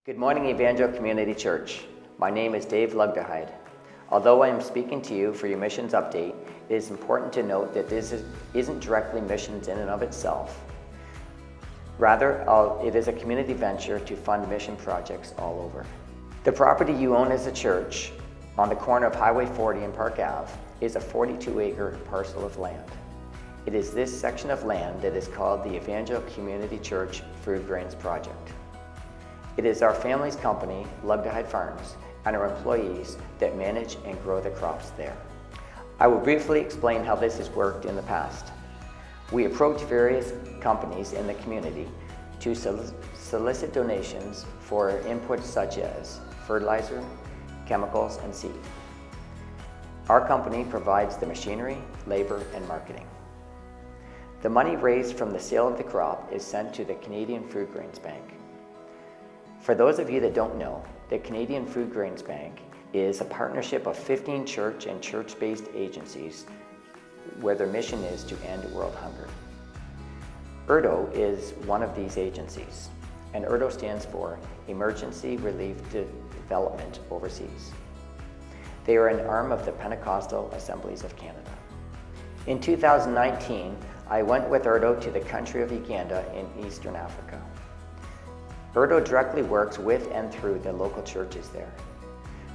Good morning, Evangel Community Church. My name is Dave Lugdeheid. Although I am speaking to you for your missions update, it is important to note that this isn't directly missions in and of itself. Rather, it is a community venture to fund mission projects all over. The property you own as a church on the corner of Highway 40 and Park Ave is a 42-acre parcel of land. It is this section of land that is called the Evangel Community Church Food Grains Project. It is our family's company, Lugdeheid Farms, and our employees that manage and grow the crops there. I will briefly explain how this has worked in the past. We approach various companies in the community to solicit donations for inputs such as fertilizer, chemicals, and seed. Our company provides the machinery, labor, and marketing. The money raised from the sale of the crop is sent to the Canadian Food Grains Bank. For those of you that don't know, the Canadian Food Grains Bank is a partnership of 15 church and church-based agencies where their mission is to end world hunger. ERDO is one of these agencies, and ERDO stands for Emergency Relief Development Overseas. They are an arm of the Pentecostal Assemblies of Canada. In 2019, I went with ERDO to the country of Uganda in Eastern Africa. ERDO directly works with and through the local churches there.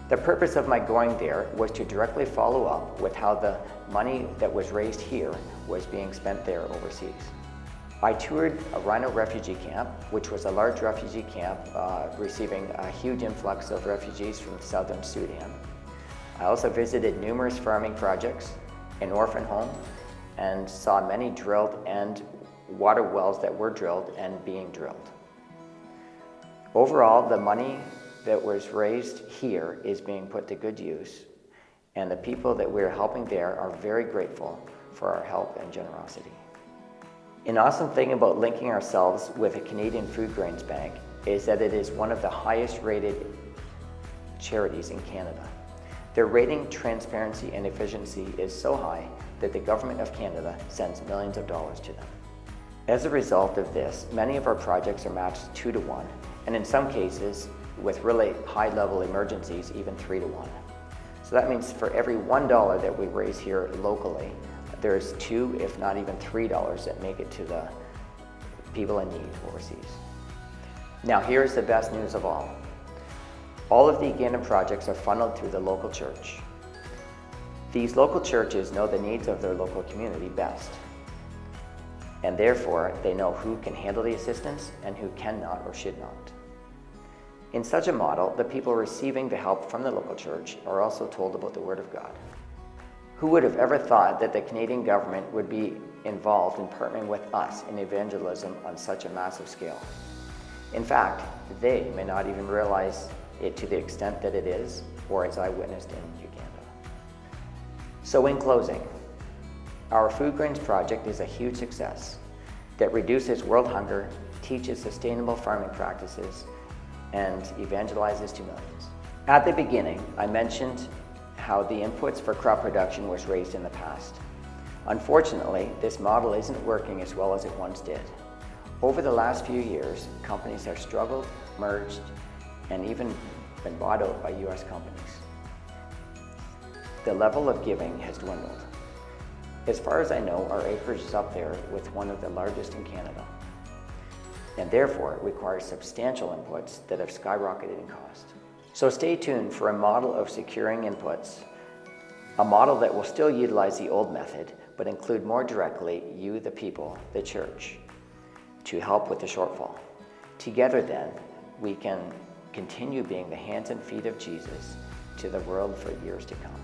The purpose of my going there was to directly follow up with how the money that was raised here was being spent there overseas. I toured a Rhino refugee camp, which was a large refugee camp receiving a huge influx of refugees from southern Sudan. I also visited numerous farming projects, an orphan home, and saw many drilled and water wells that were drilled and being drilled. Overall, the money that was raised here is being put to good use, and the people that we're helping there are very grateful for our help and generosity. An awesome thing about linking ourselves with a Canadian Food Grains Bank is that it is one of the highest rated charities in Canada. Their rating, transparency, and efficiency is so high that the Government of Canada sends millions of dollars to them. As a result of this, many of our projects are matched 2-to-1, and in some cases, with really high-level emergencies, even 3-to-1. So that means for every $1 that we raise here locally, there's $2, if not even $3 that make it to the people in need overseas. Now here's the best news of all. All of the Ugandan projects are funneled through the local church. These local churches know the needs of their local community best, and therefore they know who can handle the assistance and who cannot or should not. In such a model, the people receiving the help from the local church are also told about the Word of God. Who would have ever thought that the Canadian government would be involved in partnering with us in evangelism on such a massive scale? In fact, they may not even realize it to the extent that it is, or as I witnessed in Uganda. So in closing, our Food Grains Project is a huge success that reduces world hunger, teaches sustainable farming practices, and evangelizes to millions. At the beginning, I mentioned how the inputs for crop production was raised in the past. Unfortunately, this model isn't working as well as it once did. Over the last few years, companies have struggled, merged, and even been bought out by US companies. The level of giving has dwindled. As far as I know, our acreage is up there with one of the largest in Canada, and therefore it requires substantial inputs that have skyrocketed in cost. So stay tuned for a model of securing inputs, a model that will still utilize the old method, but include more directly you, the people, the church, to help with the shortfall. Together then, we can continue being the hands and feet of Jesus to the world for years to come.